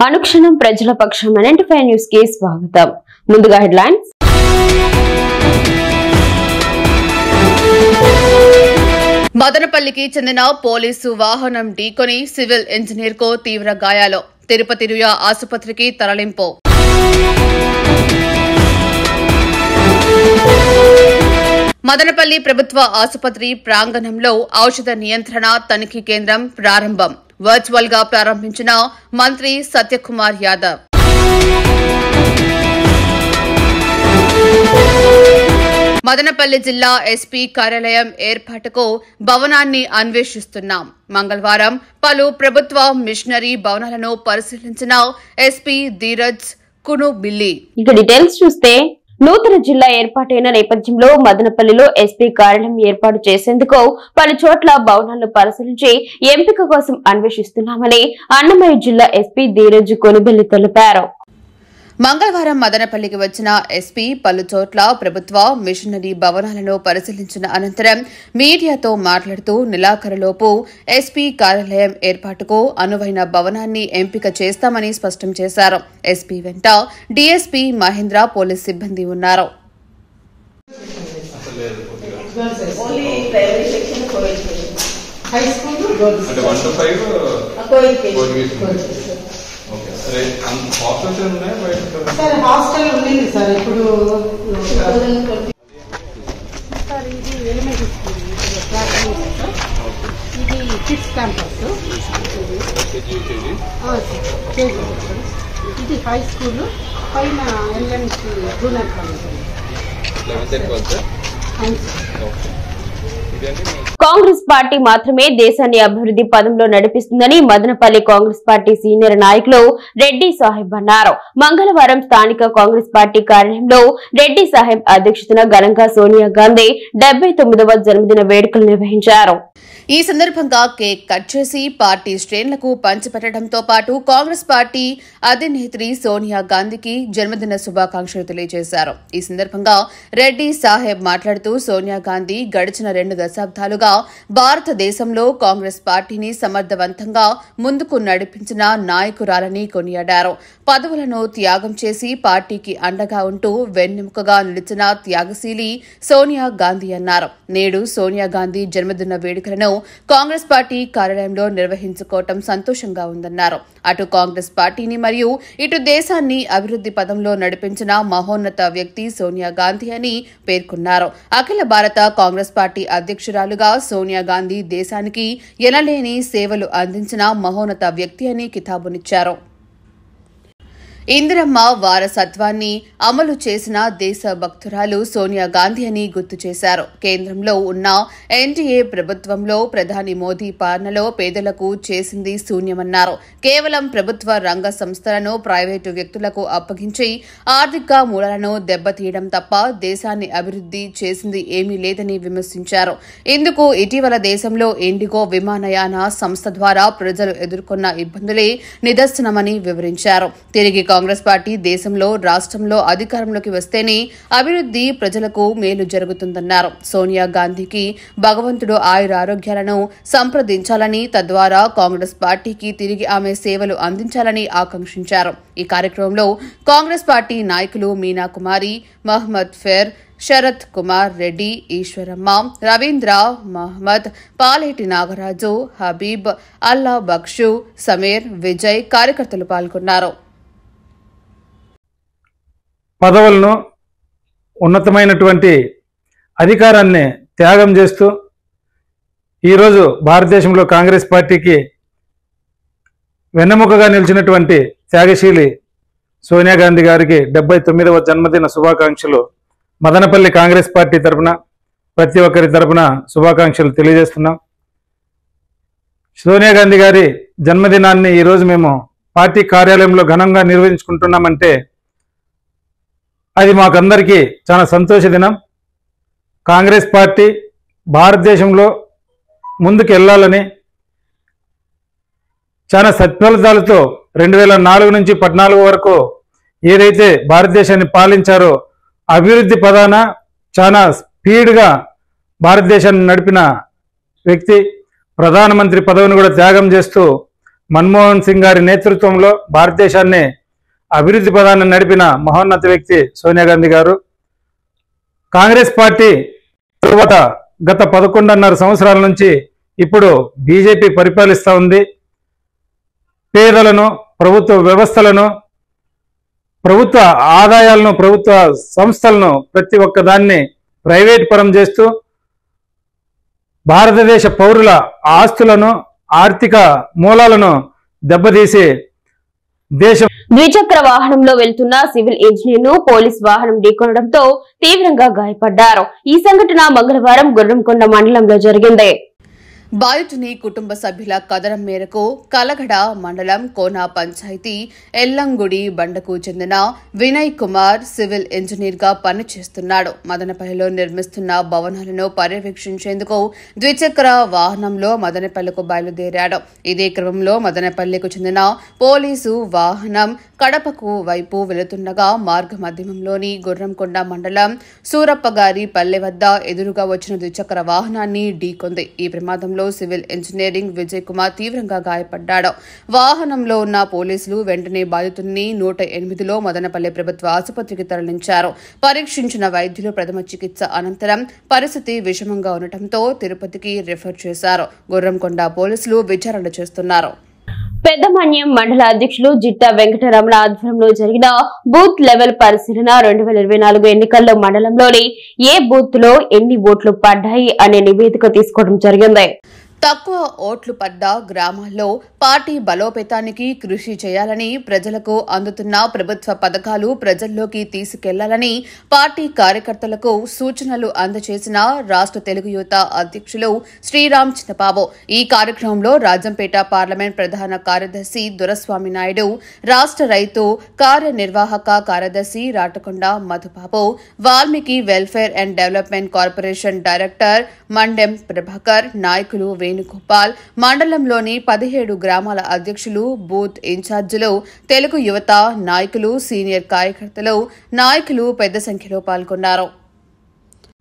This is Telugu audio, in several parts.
అనుక్షణం ప్రజల పక్షం 95 న్యూస్ కి స్వాగతం. ముందుగా హెడ్లైన్స్. మదనపల్లికి చెందిన పోలీసు వాహనం ఢీకొని సివిల్ ఇంజనీర్ కు తీవ్ర గాయాలు. తిరుపతి రుయా ఆసుపత్రికి తరలింపు. మదనపల్లి ప్రభుత్వ ఆసుపత్రి ప్రాంగణంలో ఔషధ నియంత్రణ తనిఖీ కేంద్రం ప్రారంభం. వర్చువల్ గా ప్రారంభించిన మంత్రి సత్యకుమార్ యాదవ్. మదనపల్లి జిల్లా ఎస్పీ కార్యాలయం ఏర్పాటుకు భవనాన్ని అన్వేషిస్తున్నాం. మంగళవారం పలు ప్రభుత్వ మిషనరీ భవనాలను పరిశీలించిన ఎస్పీ ధీరజ్ కునుబిల్లి. ఇక డీటెయిల్స్ చూస్తే, నూతన జిల్లా ఏర్పాటైన నేపథ్యంలో మదనపల్లిలో ఎస్పీ కార్యాలయం ఏర్పాటు చేసేందుకు పలు చోట్ల భవనాలను పరిశీలించి ఎంపిక కోసం అన్వేషిస్తున్నామని అన్నమయ్య జిల్లా ఎస్పీ ధీరజ్ కొనుబెల్లి తెలిపారు. మంగళవారం మదనపల్లికి వచ్చిన ఎస్పీ పలు చోట్ల ప్రభుత్వ మిషనరీ భవనాలను పరిశీలించిన అనంతరం మీడియాతో మాట్లాడుతూ నెలాఖరులోపు ఎస్పీ కార్యాలయం ఏర్పాటుకు అనువైన భవనాన్ని ఎంపిక చేస్తామని స్పష్టం చేశారు. ఎస్పీ వెంట డీఎస్పీ మహేంద్ర పోలీస్ సిబ్బంది ఉన్నారు. హాస్టల్ ఉంది సార్. ఇప్పుడు సార్ ఇది ఎలిమెంటరీ స్కూల్, ఇది కిడ్స్ క్యాంపస్, ఇది హై స్కూల్, పైన LMC junior college. Congress party మాత్రమే దేశాన్ని అభివృద్ధి పదంలో నడిపిస్తుందని మదనపల్లి కాంగ్రెస్ పార్టీ సీనియర్ నాయకులు రెడ్డి సాహెబ్ అన్నారు. మంగళవారం స్థానిక కాంగ్రెస్ పార్టీ కార్యాలయంలో రెడ్డి సాహెబ్ అధ్యక్షతన ఘనంగా సోనియా గాంధీ 79వ జన్మదిన వేడుకలు నిర్వహించారు. ఈ సందర్భంగా కేక్ కట్ చేసి పార్టీ శ్రేణులకు పంచిపెట్టడంతో పాటు కాంగ్రెస్ పార్టీ అధినేత్రి సోనియా గాంధీకి జన్మదిన శుభాకాంక్షలు తెలియజేశారు. ఈ సందర్భంగా రెడ్డి సాహెబ్ మాట్లాడుతూ సోనియా గాంధీ గడిచిన 2 దశాబ్దాలుగా భారతదేశంలో కాంగ్రెస్ పార్టీని సమర్థవంతంగా ముందుకు నడిపించిన నాయకురాలని కొనియాడారు. పదవులను త్యాగం చేసి పార్టీకి అండగా ఉంటూ వెన్నెముకగా నిలిచిన త్యాగశీలి సోనియా గాంధీ అన్నారు. నేడు సోనియా గాంధీ జన్మదిన వేడుకలను కాంగ్రెస్ పార్టీ కార్యాలయంలో నిర్వహించుకోవటం సంతోషంగా ఉందన్నారు. అటు కాంగ్రెస్ పార్టీని మరియు ఇటు దేశాన్ని అభివృద్ధి పదంలో నడిపించిన మహోన్నత వ్యక్తి సోనియా గాంధీ అని పేర్కొన్నారు. అఖిల భారత కాంగ్రెస్ పార్టీ అధ్యక్షురాలుగా సోనియా గాంధీ దేశానికి ఎనలేని సేవలు అందించిన మహోన్నత వ్యక్తి అని కితాబునిచ్చారు. ఇందిరమ్మ వారసత్వాన్ని అమలు చేసిన దేశభక్తురాలు సోనియా గాంధీ అని గుర్తు చేశారు. కేంద్రంలో ఉన్న ఎన్డీఏ ప్రభుత్వంలో ప్రధాని మోదీ పాలనలో పేదలకు చేసింది శూన్యమన్నారు. కేవలం ప్రభుత్వ రంగ సంస్థలను ప్రైవేటు వ్యక్తులకు అప్పగించి ఆర్థిక మూలాలను దెబ్బతీయడం తప్ప దేశాన్ని అభివృద్ధి చేసింది ఏమీ లేదని విమర్శించారు. ఇందుకు ఇటీవల దేశంలో ఇండిగో విమానయాన సంస్థ ద్వారా ప్రజలు ఎదుర్కొన్న ఇబ్బందులే నిదర్శనమని వివరించారు. తిరిగి కాంగ్రెస్ పార్టీ దేశంలో రాష్ట్రంలో అధికారంలోకి వస్తేనే అభివృద్ధి ప్రజలకు మేలు జరుగుతుందన్నారు. సోనియా గాంధీకి భగవంతుడు ఆయురారోగ్యాలను సంప్రదించాలని, తద్వారా కాంగ్రెస్ పార్టీకి తిరిగి ఆమె సేవలు అందించాలని ఆకాంక్షించారు. ఈ కార్యక్రమంలో కాంగ్రెస్ పార్టీ నాయకులు మీనా కుమారి, మహమ్మద్ ఫేర్, శరత్ కుమార్ రెడ్డి, ఈశ్వరమ్మ, రవీంద్ర, మహమ్మద్, పాలేటి నాగరాజు, హబీబ్, అల్లా బక్షు, సమీర్, విజయ్ కార్యకర్తలు పాల్గొన్నారు. పదవులను ఉన్నతమైనటువంటి అధికారాన్ని త్యాగం చేస్తూ ఈరోజు భారతదేశంలో కాంగ్రెస్ పార్టీకి వెన్నెముకగా నిలిచినటువంటి త్యాగశీలి సోనియా గాంధీ గారికి 79వ జన్మదిన శుభాకాంక్షలు మదనపల్లి కాంగ్రెస్ పార్టీ తరఫున ప్రతి ఒక్కరి తరఫున శుభాకాంక్షలు తెలియజేస్తున్నాం. సోనియా గాంధీ గారి జన్మదినాన్ని ఈరోజు మేము పార్టీ కార్యాలయంలో ఘనంగా నిర్వహించుకుంటున్నామంటే అది మాకందరికీ చాలా సంతోష దినం. కాంగ్రెస్ పార్టీ భారతదేశంలో ముందుకు వెళ్ళాలని చాలా సత్ఫలితాలతో 2004 నుంచి 14 వరకు ఏదైతే భారతదేశాన్ని పాలించారో అభివృద్ధి పదాన చాలా స్పీడ్గా భారతదేశాన్ని నడిపిన వ్యక్తి, ప్రధానమంత్రి పదవిని కూడా త్యాగం చేస్తూ మన్మోహన్ సింగ్ గారి నేతృత్వంలో భారతదేశాన్ని అభివృద్ధి పదాన్ని నడిపిన మహోన్నత వ్యక్తి సోనియా గాంధీ గారు. కాంగ్రెస్ పార్టీ తరువాత గత 11.5 సంవత్సరాల నుంచి ఇప్పుడు బీజేపీ పరిపాలిస్తూ ఉంది. పేదలను, ప్రభుత్వ వ్యవస్థలను, ప్రభుత్వ ఆదాయాలను, ప్రభుత్వ సంస్థలను ప్రతి ఒక్క దాన్ని ప్రైవేట్ పరం చేస్తూ భారతదేశ పౌరుల ఆస్తులను, ఆర్థిక మూలాలను దెబ్బతీసి దేశం ద్విచక్ర వాహనంలో వెళ్తున్న సివిల్ ఇంజనీర్ ను పోలీస్ వాహనం ఢీకొనడంతో తీవ్రంగా గాయపడ్డారు. ఈ సంఘటన మంగళవారం గుర్రంకొండ మండలంలో జరిగింది. బాధితుని కుటుంబ సభ్యుల కథనం మేరకు కలగడ మండలం కోనా పంచాయతీ ఎల్లంగుడి బండకు చెందిన వినయ్ కుమార్ సివిల్ ఇంజనీర్ గా పనిచేస్తున్నాడు. మదనపల్లిలో నిర్మిస్తున్న భవనాలను పర్యవేక్షించేందుకు ద్విచక్ర వాహనంలో మదనపల్లికు బయలుదేరాడు. ఇదే క్రమంలో మదనపల్లికి చెందిన పోలీసు వాహనం కడపకు వైపు వెళుతుండగా మార్గ మధ్యమంలోని గుర్రంకొండ మండలం సూరప్పగారి పల్లె వద్ద ఎదురుగా వచ్చిన ద్విచక్ర వాహనాన్ని ఢీకొంది. ఈ ప్రమాదంలో సివిల్ ఇంజనీరింగ్ విజయ్ కుమార్ తీవ్రంగా గాయపడ్డాడు. వాహనంలో ఉన్న పోలీసులు వెంటనే బాధితుడిని 108లో మదనపల్లి ప్రభుత్వ ఆసుపత్రికి తరలించారు. పరీక్షించిన వైద్యులు ప్రథమ చికిత్స అనంతరం పరిస్థితి విషమంగా ఉండటంతో తిరుపతికి రిఫర్ చేశారు. గుర్రంకొండ పోలీసులు విచారణ చేస్తున్నారు. పెద్దమన్యం మండల అధ్యక్షులు జిట్టా వెంకటరమణ ఆధ్వర్యంలో జరిగిన బూత్ లెవెల్ పరిశీలన 2024 ఎన్నికల్లో మండలంలోని ఏ బూత్ లో ఎన్ని ఓట్లు పడ్డాయి అనే నివేదిక తీసుకోవడం జరిగింది. తక్కువ ఓట్లు పడ్డ గ్రామాల్లో పార్టీ బలోపేతానికి కృషి చేయాలని, ప్రజలకు అందుతున్న ప్రభుత్వ పథకాలు ప్రజల్లోకి తీసుకెళ్లాలని పార్టీ కార్యకర్తలకు సూచనలు అందజేసిన రాష్ట్ర తెలుగు యువత అధ్యక్షులు శ్రీరామ్ చిన్నబాబు. ఈ కార్యక్రమంలో రాజంపేట పార్లమెంట్ ప్రధాన కార్యదర్శి దొరస్వామి నాయుడు, రాష్ట్ర రైతు కార్యనిర్వాహక కార్యదర్శి Ratakonda Madhubabu, Valmiki welfare and development corporation director Mandem Prabhakar, నాయకులు వేణుగోపాల్, మండలంలోని 17 గ్రామాల అధ్యక్షులు, బూత్ ఇన్ఛార్జీలు, తెలుగు యువత నాయకులు, సీనియర్ కార్యకర్తలు, నాయకులు పెద్ద సంఖ్యలో పాల్గొన్నారు.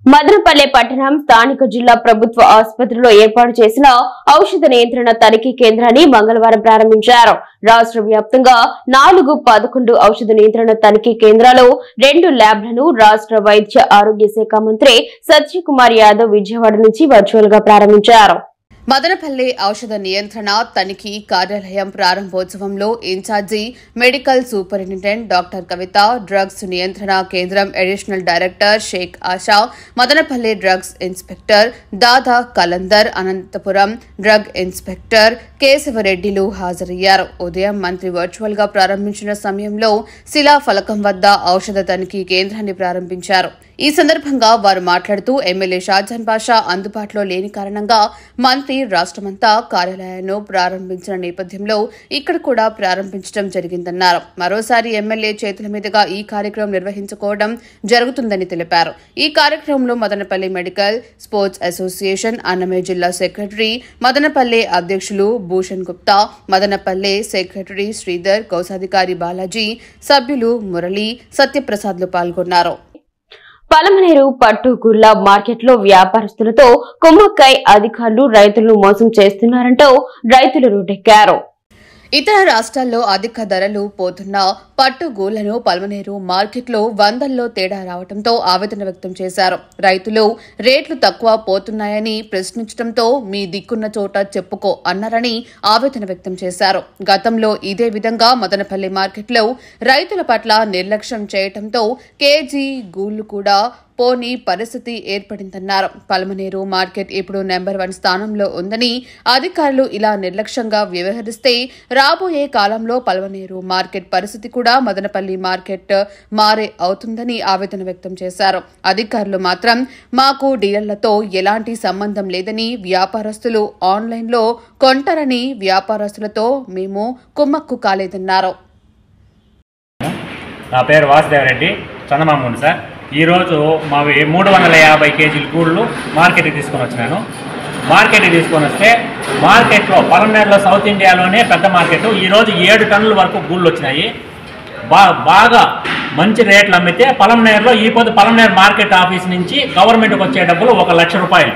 మదనపల్లె పట్టణం స్థానిక జిల్లా ప్రభుత్వ ఆసుపత్రిలో ఏర్పాటు చేసిన ఔషధ నియంత్రణ తనిఖీ కేంద్రాన్ని మంగళవారం ప్రారంభించారు. రాష్ట్ర వ్యాప్తంగా 411 ఔషధ నియంత్రణ తనిఖీ కేంద్రాలు, 2 ల్యాబ్లను రాష్ట్ర వైద్య ఆరోగ్య శాఖ మంత్రి సత్యకుమార్ యాదవ్ విజయవాడ నుంచి వర్చువల్ గా ప్రారంభించారు. మదనపల్లి ఔషధ నియంత్రణ తనిఖీ కార్యాలయం ప్రారంభోత్సవంలో incharge medical superintendent doctor Kavitha, drugs నియంత్రణ కేంద్రం additional director Shaik Asha, Madanapalle drugs inspector Dada Kalandar, Anantapur drug inspector కేశవరెడ్డిలు హాజరయ్యారు. ఉదయం మంత్రి వర్చువల్ గా ప్రారంభించిన సమయంలో శిలాఫలకం వద్ద ఔషధ తనిఖీ కేంద్రాన్ని ప్రారంభించారు. ఈ సందర్భంగా వారు మాట్లాడుతూ ఎమ్మెల్యే షాజాన్ బాషా అందుబాటులో లేని కారణంగా మంత్రి రాష్ట్రమంతా కార్యాలయాన్ని ప్రారంభించిన నేపథ్యంలో ఇక్కడ కూడా ప్రారంభించడం జరిగిందన్నారు. మరోసారి ఎమ్మెల్యే చేతుల మీదుగా ఈ కార్యక్రమం నిర్వహించుకోవడం జరుగుతుందని తెలిపారు. ఈ కార్యక్రమంలో Madanapalle medical sports association Annamayya జిల్లా సెక్రటరీ, మదనపల్లి అధ్యక్షులు భూషణ్ గుప్తా, మదనపల్లి సెక్రటరీ శ్రీధర్, కోశాధికారి బాలాజీ, సభ్యులు మురళి, సత్యప్రసాద్లు పాల్గొన్నారు. పలమనేరు పట్టుగుర్ల మార్కెట్లో వ్యాపారస్తులతో కుమ్మక్కై అధికారులు రైతులను మోసం చేస్తున్నారంటూ రైతులు రోడ్డెక్కారు. ఇతర రాష్ట్రాల్లో అధిక ధరలు పోతున్న పట్టుగూళ్లను పల్మనేరు మార్కెట్లో 100ల్లో తేడా రావడంతో ఆవేదన వ్యక్తం చేశారు. రైతులు రేట్లు తక్కువ పోతున్నాయని ప్రశ్నించడంతో మీ దిక్కున్న చోట చెప్పుకో అన్నారని ఆవేదన వ్యక్తం చేశారు. గతంలో ఇదే విధంగా మదనపల్లి మార్కెట్లో రైతుల పట్ల నిర్లక్ష్యం చేయడంతో కేజీ గూళ్లు కూడా పోని పరిస్థితి ఏర్పడిందన్నారు. పల్మనేరు మార్కెట్ ఇప్పుడు నెంబర్ 1 స్థానంలో ఉందని, అధికారులు ఇలా నిర్లక్ష్యంగా వ్యవహరిస్తే రాబోయే కాలంలో పల్మనేరు మార్కెట్ పరిస్థితి కూడా మదనపల్లి మార్కెట్ మారే అవుతుందని ఆవేదన వ్యక్తం చేశారు. అధికారులు మాత్రం మాకు డీలర్లతో ఎలాంటి సంబంధం లేదని, వ్యాపారస్తులు ఆన్లైన్లో కొంటారని, వ్యాపారస్తులతో మేము కుమ్మక్కు కాలేదన్నారు. నా పేరు వాసుదేవరెడ్డి, చందమామూని సార్. ఈరోజు మావి 350 కేజీల గూళ్ళు మార్కెట్కి తీసుకొని వచ్చినాను. మార్కెట్కి తీసుకొని వస్తే మార్కెట్లో పలమనేరులో సౌత్ ఇండియాలోనే పెద్ద మార్కెట్ ఈరోజు 7 టన్నుల వరకు గూళ్ళు వచ్చినాయి. బాగా మంచి రేట్లు అమ్మితే పలమనేరులో ఈ పొద్దు పలమనేరు మార్కెట్ ఆఫీస్ నుంచి గవర్నమెంట్కి వచ్చే డబ్బులు 1 లక్ష రూపాయలు.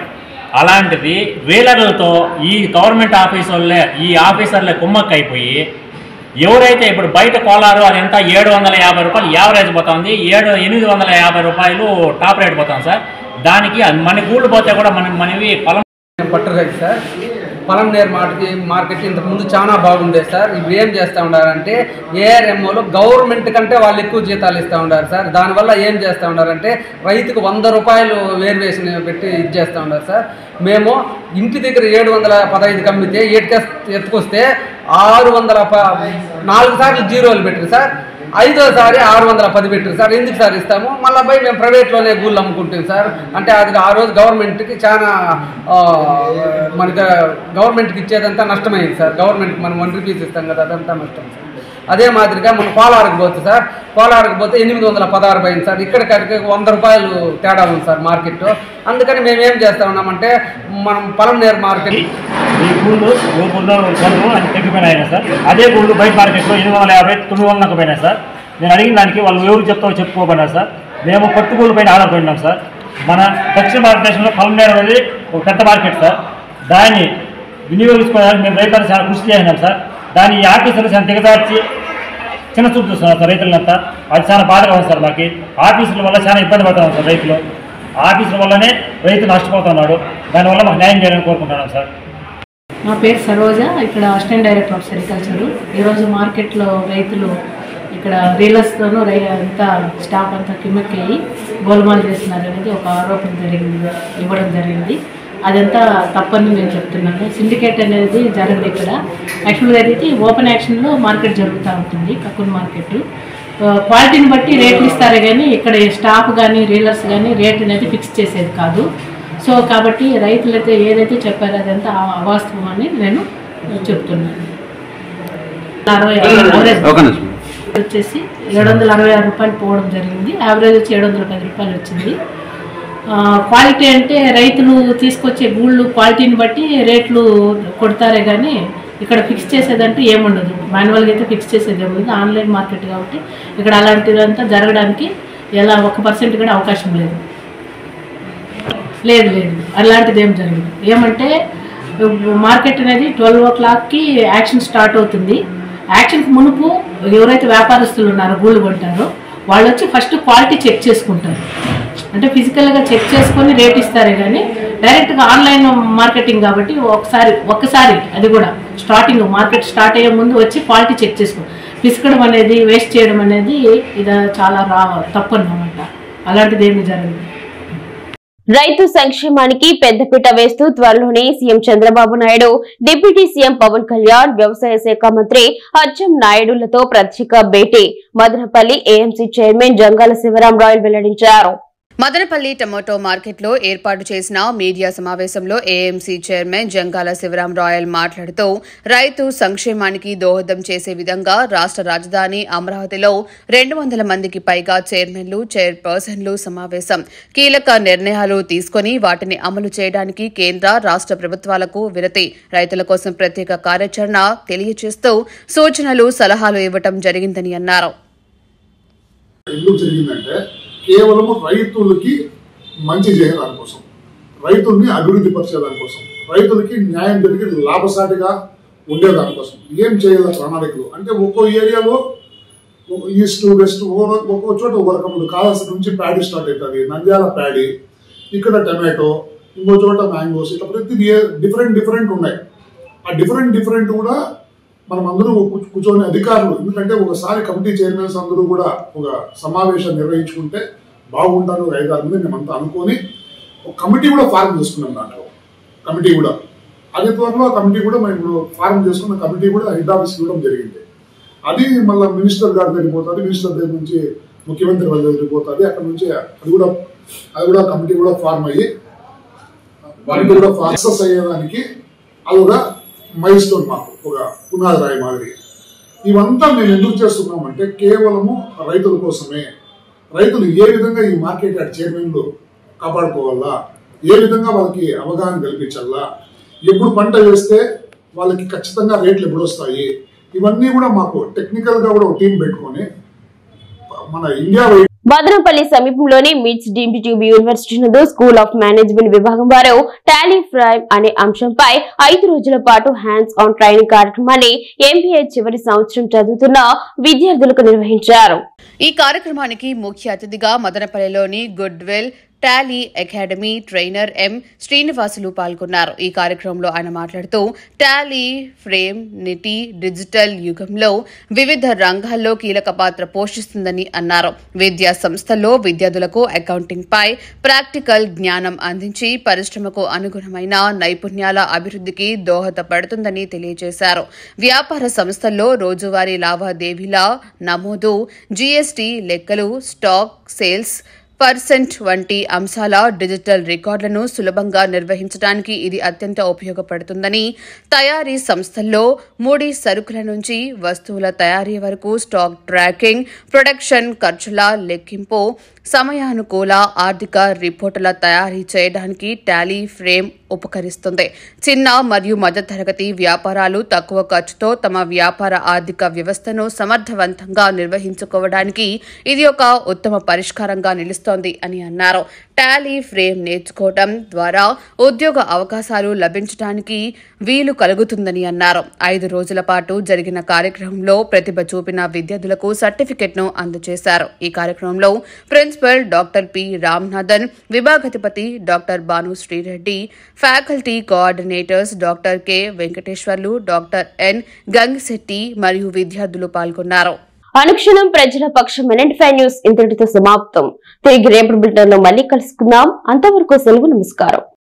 అలాంటిది వీలర్లతో ఈ గవర్నమెంట్ ఆఫీసర్లే కుమ్మక్కైపోయి ఎవరైతే ఇప్పుడు బయట కోలారు అది ఎంత 750 రూపాయలు యావరేజ్ పోతుంది, 850 రూపాయలు టాప్ రేట్ పోతుంది సార్. దానికి మన గూళ్ళు పోతే కూడా మనవి పట్టురైతు సార్. పలంనేరు మార్కెట్ ఇంతకుముందు చాలా బాగుండేది సార్. ఇప్పుడు ఏం చేస్తూ ఉన్నారంటే ఏఆర్ఎంఓలో గవర్నమెంట్ కంటే వాళ్ళు ఎక్కువ జీతాలు ఇస్తూ ఉన్నారు సార్. దానివల్ల ఏం చేస్తూ ఉన్నారంటే రైతుకు 100 రూపాయలు వేరియేషన్ పెట్టి ఇచ్చేస్తూ ఉన్నారు సార్. మేము ఇంటి దగ్గర 715 అమ్మితే ఎత్తుకొస్తే 4 సార్లు జీరోలు పెట్టారు సార్. 5వ సారి 610 పెట్టారు సార్. ఎందుకు సార్ ఇస్తాము? మళ్ళీ పోయి మేము ప్రైవేట్లోనే గూళ్ళు అమ్ముకుంటాం సార్. అంటే అది ఆ రోజు గవర్నమెంట్కి చాలా మనకి గవర్నమెంట్కి ఇచ్చేదంతా నష్టమైంది సార్. గవర్నమెంట్కి మనం 1 రూపీస్ ఇస్తాం కదా, అదంతా నష్టం సార్. అదే మాదిరిగా మనం కోలారుకు పోతే సార్, కోలారుకు పోతే 816 పోయింది సార్. ఇక్కడికి 100 రూపాయలు తేడా ఉంది సార్ మార్కెట్. అందుకని మేము ఏం చేస్తా ఉన్నామంటే మనం పలంనేరు మార్కెట్ ఈ గూళ్ళు తగ్గిపోయినాయి సార్. అదే గూళ్ళు బయట మార్కెట్లో 850, 900 పోయినాయి సార్. నేను అడిగిన దానికి వాళ్ళు ఎవరు చెప్పుకోబడినారు సార్. మేము పట్టుగూళ్ళ పైన ఆధారపడినాం సార్. మన దక్షిణ భారతదేశంలో పలంనేరు అనేది ఒక పెద్ద మార్కెట్ సార్. దాన్ని వినియోగించుకోవడానికి మేము రైతులు చాలా కృషి చేసినాం సార్. దాన్ని ఈ ఆఫీసులు చాలా దిగజార్చి చిన్న చూపు చూస్తున్నారు సార్ రైతులంతా. అది చాలా బాధగా ఉంది సార్. మాకు ఆఫీసుల వల్ల చాలా ఇబ్బంది పడుతున్నాం సార్ రైతులు. ఆఫీసుల వల్లనే రైతు నష్టపోతున్నాడు. దానివల్ల మాకు న్యాయం చేయాలని కోరుకుంటున్నాం సార్. నా పేరు సరోజ, ఇక్కడ అసిస్టెంట్ డైరెక్టర్ ఆఫ్ సెరికల్చరు. ఈరోజు మార్కెట్లో రైతులు ఇక్కడ రీలర్స్తోనూ అంతా స్టాఫ్ అంతా కిమ్మెక్కి గోల్మాల్ చేస్తున్నారు అనేది ఒక ఆరోపణ ఇవ్వడం జరిగింది. అదంతా తప్పని నేను చెప్తున్నాను. సిండికేట్ అనేది జరగదు ఇక్కడ. యాక్చువల్గా అయితే ఓపెన్ యాక్షన్లో మార్కెట్ జరుగుతూ ఉంటుంది, కక్కున్ మార్కెట్. క్వాలిటీని బట్టి రేట్లు ఇస్తారే కానీ ఇక్కడ స్టాఫ్ కానీ రీలర్స్ కానీ రేట్ అనేది ఫిక్స్ చేసేది కాదు. సో కాబట్టి రైతులైతే ఏదైతే చెప్పారో అదంతా అవాస్తవం అని నేను చెప్తున్నాను. 60 వచ్చేసి 766 రూపాయలు పోవడం జరిగింది. యావరేజ్ వచ్చి 710 రూపాయలు వచ్చింది. క్వాలిటీ అంటే రైతులు తీసుకొచ్చే గూళ్ళు క్వాలిటీని బట్టి రేట్లు కొడతారే కానీ ఇక్కడ ఫిక్స్ చేసేదంటూ ఏముండదు. మాన్యువల్గా అయితే ఫిక్స్ చేసేది ఏముండదు. ఆన్లైన్ మార్కెట్ కాబట్టి ఇక్కడ అలాంటిదంతా జరగడానికి 1% కూడా అవకాశం లేదు. అలాంటిది ఏం జరగదు. ఏమంటే మార్కెట్ అనేది 12 o'clockకి యాక్షన్ స్టార్ట్ అవుతుంది. యాక్షన్కి మునుపు ఎవరైతే వ్యాపారస్తులు ఉన్నారో గూళ్ళు కొంటారో వాళ్ళు వచ్చి ఫస్ట్ క్వాలిటీ చెక్ చేసుకుంటారు. అంటే ఫిజికల్గా చెక్ చేసుకొని రేట్ ఇస్తారే కానీ డైరెక్ట్గా ఆన్లైన్ మార్కెటింగ్ కాబట్టి ఒక్కసారి అది కూడా మార్కెట్ స్టార్ట్ అయ్యే ముందు వచ్చి క్వాలిటీ చెక్ చేసుకో పిసకడం అనేది వేస్ట్ చేయడం అనేది ఇది చాలా తప్పు అన్నమాట. అలాంటిది ఏమి జరగదు. రైతు సంక్షేమానికి పెద్దపీట వేస్తూ త్వరలోనే CM Chandrababu Naidu, deputy CM Pawan Kalyan, వ్యవసాయ శాఖ మంత్రి అచ్చెం నాయుడులతో ప్రత్యేక భేటీ. మదనపల్లి ఏఎంసీ చైర్మన్ జంగాల శివరామరాయలు వెల్లడించారు. మదనపల్లి టమోటో మార్కెట్లో ఏర్పాటు చేసిన మీడియా సమావేశంలో ఏఎంసీ చైర్మన్ జంగాల శివరామరాయల్ మాట్లాడుతూ రైతు సంక్షేమానికి దోహదం చేసే విధంగా రాష్ట్ర రాజధాని అమరావతిలో 200 మందికి పైగా చైర్మన్లు, చైర్పర్సన్లు సమావేశం. కీలక నిర్ణయాలు తీసుకుని వాటిని అమలు చేయడానికి కేంద్ర, రాష్ట్ర ప్రభుత్వాలకు వినతి, రైతుల కోసం ప్రత్యేక కార్యాచరణ తెలియజేస్తూ సూచనలు, సలహాలు ఇవ్వడం జరిగిందని అన్నారు. కేవలం రైతులకి మంచి చేయడానికి కోసం, రైతుల్ని అభివృద్ధి పరిచేదాని కోసం, రైతులకి న్యాయం జరిగి లాభసాటిగా ఉండేదాని కోసం ఏం చేయాలి ప్రణాళికలు అంటే ఒక్కో ఏరియాలో ఈస్ట్ వెస్ట్ ఒక్కో చోట ఒక రకములు కావాల్సిన నుంచి ప్యాడీ స్టార్ట్ అవుతుంది. నంద్యాల ప్యాడీ, ఇక్కడ టమాటో, ఇంకో చోట మ్యాంగోస్, ఇట్లా ప్రతి డిఫరెంట్ ఉన్నాయి. ఆ డిఫరెంట్ కూడా మనం అందరూ కూర్చొని అధికారులు, ఎందుకంటే ఒకసారి కమిటీ చైర్మన్స్ అందరూ కూడా ఒక సమావేశం నిర్వహించుకుంటే బాగుంటారు. 5-6 మంది మేమంతా అనుకొని ఒక కమిటీ కూడా ఫార్మ్ చేసుకున్నాం. దాంట్లో కమిటీ కూడా అదే త్వరలో కమిటీ కూడా మేము ఇప్పుడు ఫార్మ్ చేసుకున్న కమిటీ కూడా హెడ్ ఆఫీస్కి ఇవ్వడం జరిగింది. అది మళ్ళీ మినిస్టర్ గారి దగ్గరికి పోతుంది, మినిస్టర్ దగ్గర నుంచి ముఖ్యమంత్రి వాళ్ళ దగ్గరికి పోతుంది. అక్కడ నుంచి అది కూడా కమిటీ కూడా ఫార్మ్ అయ్యి వాటికి కూడా సక్సెస్ అయ్యేదానికి అదొక మైల్ స్టోన్, మాకు ఒక పునాది రాయి మాదిరి. ఇవంతా మేము ఎందుకు చేస్తున్నామంటే కేవలము రైతుల కోసమే. రైతులు ఏ విధంగా ఈ మార్కెట్ యార్డ్ చైర్మన్లు కాపాడుకోవాలా, ఏ విధంగా వాళ్ళకి అవగాహన కల్పించాలా, ఎప్పుడు పంట వేస్తే వాళ్ళకి ఖచ్చితంగా రేట్లు ఎప్పుడు వస్తాయి, ఇవన్నీ కూడా మాకు టెక్నికల్ గా కూడా ఒక టీం పెట్టుకొని మన ఇండియా మదనపల్లి సమీపంలోని మిట్స్ డీమ్డ్ ట్యూబ్ యూనివర్సిటీ నందు స్కూల్ ఆఫ్ మేనేజ్మెంట్ విభాగం వారు టాలీ ఫ్రైమ్ అనే అంశంపై 5 రోజుల పాటు హ్యాండ్స్ ఆన్ ట్రైనింగ్ కార్యక్రమాన్ని ఎంబీఏ చివరి సంవత్సరం చదువుతున్న విద్యార్థులకు నిర్వహించారు. ఈ కార్యక్రమానికి ముఖ్య అతిథిగా మదనపల్లిలోని గుడ్విల్ టాలీ అకాడమీ ట్రైనర్ ఎం శ్రీనివాసులు పాల్గొన్నారు. ఈ కార్యక్రమంలో ఆయన మాట్లాడుతూ టాలీ ఫ్రేమ్ నిటి డిజిటల్ యుగంలో వివిధ రంగాల్లో కీలక పాత్ర పోషిస్తుందని అన్నారు. విద్యా సంస్థల్లో విద్యార్థులకు అకౌంటింగ్ పై ప్రాక్టికల్ జ్ఞానం అందించి పరిశ్రమకు అనుగుణమైన నైపుణ్యాల అభివృద్ధికి దోహదపడుతుందని తెలియజేశారు. వ్యాపార సంస్థల్లో రోజువారీ లావాదేవీల నమోదు, జీఎస్టీ లెక్కలు, స్టాక్ సేల్స్ పర్సెంట్ వంటి అంశాల డిజిటల్ రికార్డులను సులభంగా నిర్వహించడానికి ఇది అత్యంత ఉపయోగపడుతుందని, తయారీ సంస్థల్లో ముడి సరుకుల నుంచి వస్తువుల తయారీ వరకు స్టాక్ ట్రాకింగ్, ప్రొడక్షన్ ఖర్చుల లెక్కింపు, సమయానుకూల ఆర్థిక రిపోర్టుల తయారీ చేయడానికి టాలీ ఫ్రేమ్ ఉపకరిస్తుంది. చిన్న మరియు మధ్యతరగతి వ్యాపారాలు తక్కువ ఖర్చుతో తమ వ్యాపార ఆర్థిక వ్యవస్థను సమర్థవంతంగా నిర్వహించుకోవడానికి ఇది ఒక ఉత్తమ పరిష్కారంగా నిలుస్తోంది అని అన్నారు. టాలీ ఫ్రేమ్ నేర్చుకోవడం ద్వారా ఉద్యోగ అవకాశాలు లభించడానికి వీలు కలుగుతుందని అన్నారు. 5 రోజుల పాటు జరిగిన కార్యక్రమంలో ప్రతిభ చూపిన విద్యార్థులకు సర్టిఫికెట్ను అందజేశారు. ఈ కార్యక్రమంలో ప్రిన్సిపల్ డాక్టర్ పి రామ్నాథన్, విభాగాధిపతి doctor Bhanu Srireddy, faculty coordinators doctor K Venkateswarlu, doctor N Gangisetti మరియు విద్యార్థులు పాల్గొన్నారు. అనుక్షణం ప్రజల పక్షం NN5 న్యూస్ ఇంతటితో సమాప్తం. తిరిగి రేపటి బులెటిన్లో మళ్ళీ కలుసుకుందాం. అంతవరకు సెలవు. నమస్కారం.